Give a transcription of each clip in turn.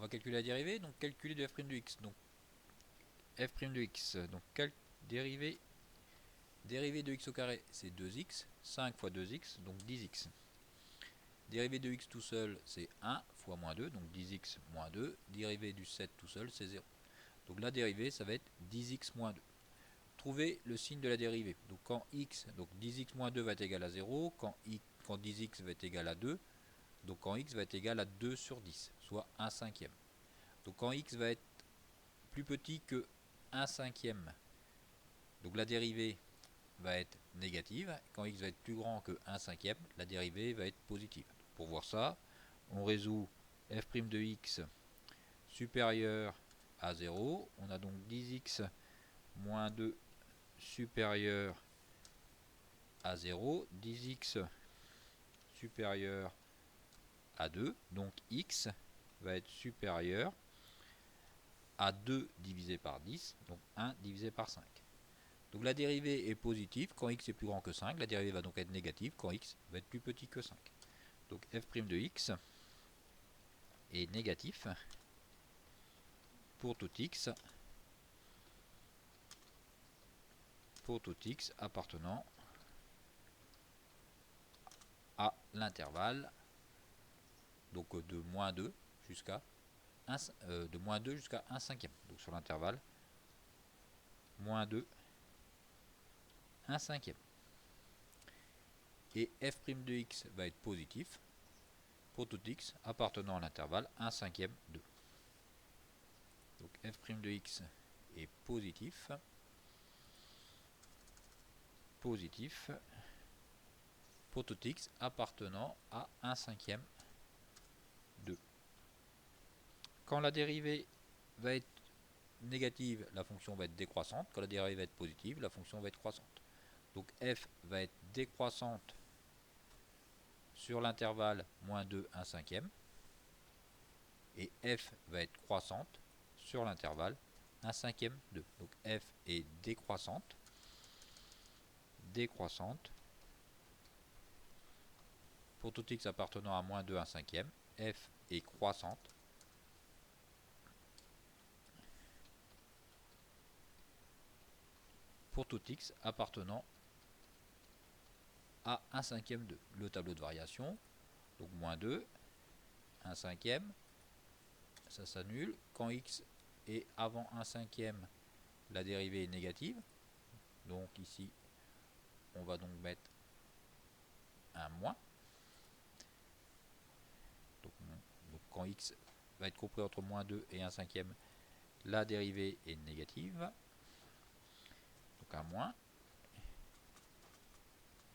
va calculer la dérivée, donc calculer de f' de x. Donc f' de x, donc dérivée de x au carré, c'est 2x, 5 fois 2x, donc 10x. Dérivée de x tout seul, c'est 1 fois moins 2, donc 10x moins 2. Dérivée du 7 tout seul, c'est 0. Donc la dérivée, ça va être 10x moins 2. Trouvez le signe de la dérivée. Donc quand x, donc 10x moins 2 va être égal à 0, quand 10x va être égal à 2, donc quand x va être égal à 2 sur 10, soit 1 cinquième. Donc quand x va être plus petit que 1 cinquième, donc la dérivée va être négative. Quand x va être plus grand que 1 cinquième, la dérivée va être positive. Pour voir ça, on résout f' de x supérieur à 0. On a donc 10x moins 2 supérieur à 0. 10x supérieur à 2. Donc x va être supérieur à 2 divisé par 10, donc 1 divisé par 5. Donc la dérivée est positive quand x est plus grand que 5, la dérivée va donc être négative quand x va être plus petit que 5. Donc f' de x est négatif pour tout x appartenant à l'intervalle, donc de moins 2 jusqu'à 1 cinquième. Donc sur l'intervalle moins 2, 1 cinquième. Et f' de x va être positif pour tout x appartenant à l'intervalle 1 cinquième 2. Donc f' de x est positif pour tout x appartenant à 1 cinquième 2. Quand la dérivée va être négative, la fonction va être décroissante. Quand la dérivée va être positive, la fonction va être croissante. Donc f va être décroissante sur l'intervalle moins 2, 1 cinquième. Et f va être croissante sur l'intervalle 1 cinquième 2. Donc f est décroissante pour tout x appartenant à moins 2, 1 cinquième. F est croissante pour tout x appartenant à 1 cinquième 2. Le tableau de variation, donc moins 2, 1 cinquième, ça s'annule. Quand x est avant 1 cinquième, la dérivée est négative. Donc ici, on va donc mettre un moins. Donc quand x va être compris entre moins 2 et 1 cinquième, la dérivée est négative. Donc un moins.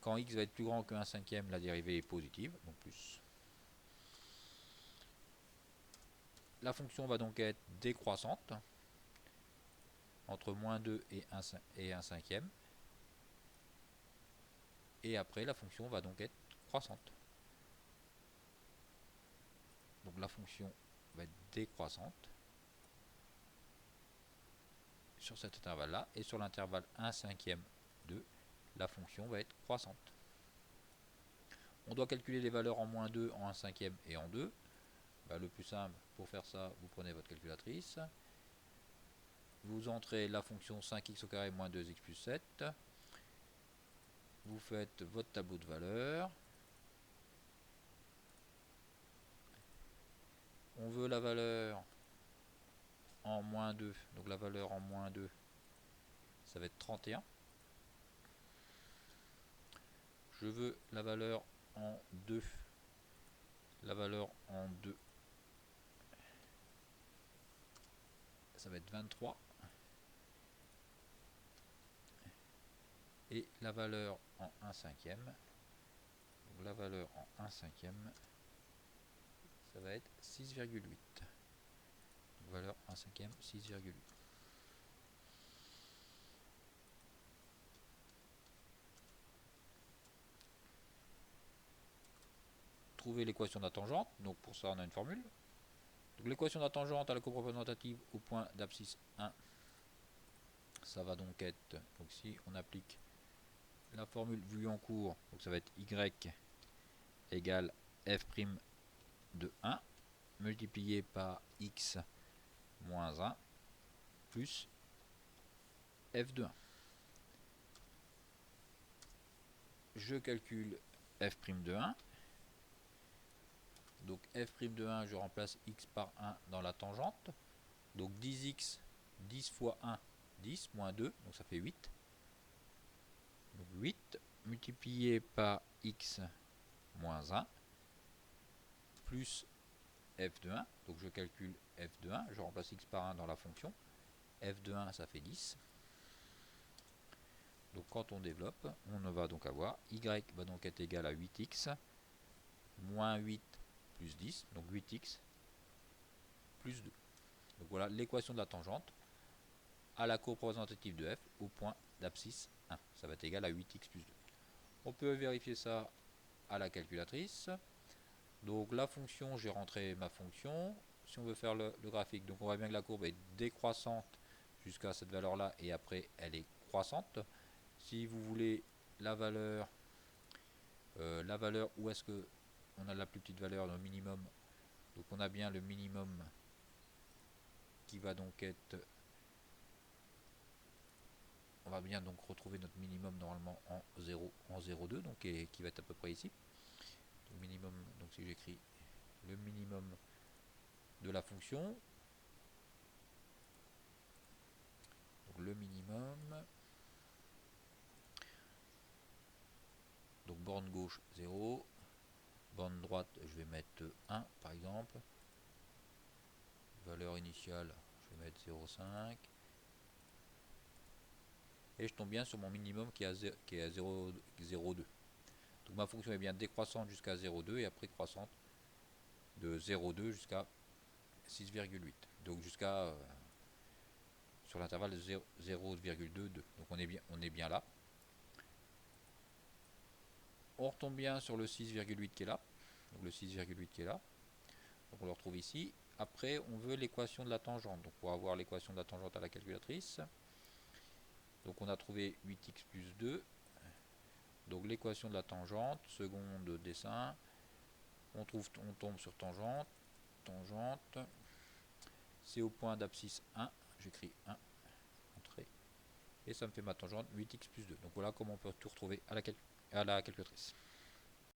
Quand x va être plus grand que 1 cinquième, la dérivée est positive, donc plus. La fonction va donc être décroissante entre moins 2 et 1 cinquième. Et après, la fonction va donc être croissante. Donc la fonction va être décroissante sur cet intervalle-là. Et sur l'intervalle 1 cinquième 2, la fonction va être croissante. On doit calculer les valeurs en moins 2, en 1 cinquième et en 2. Le plus simple, pour faire ça, vous prenez votre calculatrice. Vous entrez la fonction 5x au carré moins 2x plus 7. Vous faites votre tableau de valeurs. On veut la valeur en moins 2. Donc la valeur en moins 2, ça va être 31. Je veux la valeur en 2. La valeur en 2, ça va être 23. Et la valeur en 1 cinquième, donc la valeur en 1 cinquième, ça va être 6,8. Valeur 1 cinquième, 6,8. Trouver l'équation de la tangente, donc pour ça on a une formule. L'équation de la tangente à la coreprésentative au point d'abscisse 1, ça va donc être, donc si on applique la formule vue en cours, donc ça va être y égale f' de 1. multiplié par x moins 1 plus f de 1. Je calcule f' de 1. Donc f' de 1, je remplace x par 1 dans la tangente. Donc 10x, 10 fois 1, 10, moins 2, donc ça fait 8. Donc 8 multiplié par x moins 1 plus f de 1. Donc je calcule f de 1, je remplace x par 1 dans la fonction. F de 1, ça fait 10. Donc quand on développe, on va donc avoir y va donc être égal à 8x moins 8 plus 10, donc 8x plus 2. Donc voilà l'équation de la tangente à la courbe représentative de f au point d'abscisse 1. Ça va être égal à 8x plus 2. On peut vérifier ça à la calculatrice. Donc la fonction, j'ai rentré ma fonction. Si on veut faire le graphique, donc on voit bien que la courbe est décroissante jusqu'à cette valeur là et après elle est croissante. Si vous voulez la valeur où est-ce que on a la plus petite valeur, le minimum, donc on a bien le minimum qui va donc être, on va bien donc retrouver notre minimum normalement en 0,2, donc qui va être à peu près ici. Donc minimum, donc si j'écris le minimum de la fonction, donc le minimum, donc borne gauche 0, borne droite je vais mettre 1 par exemple, valeur initiale je vais mettre 0,5, et je tombe bien sur mon minimum qui est à 0,2. Donc ma fonction est bien décroissante jusqu'à 0,2 et après croissante de 0,2 jusqu'à 6,8. Donc jusqu'à sur l'intervalle de 0,22. Donc on est bien là. On retombe bien sur le 6,8 qui est là. Donc le 6,8 qui est là. Donc on le retrouve ici. Après on veut l'équation de la tangente. Donc pour avoir l'équation de la tangente à la calculatrice. Donc on a trouvé 8x plus 2. Donc l'équation de la tangente, seconde dessin. On tombe sur tangente. Tangente. C'est au point d'abscisse 1. J'écris 1. Entrée. Et ça me fait ma tangente 8x plus 2. Donc voilà comment on peut tout retrouver à la calculatrice.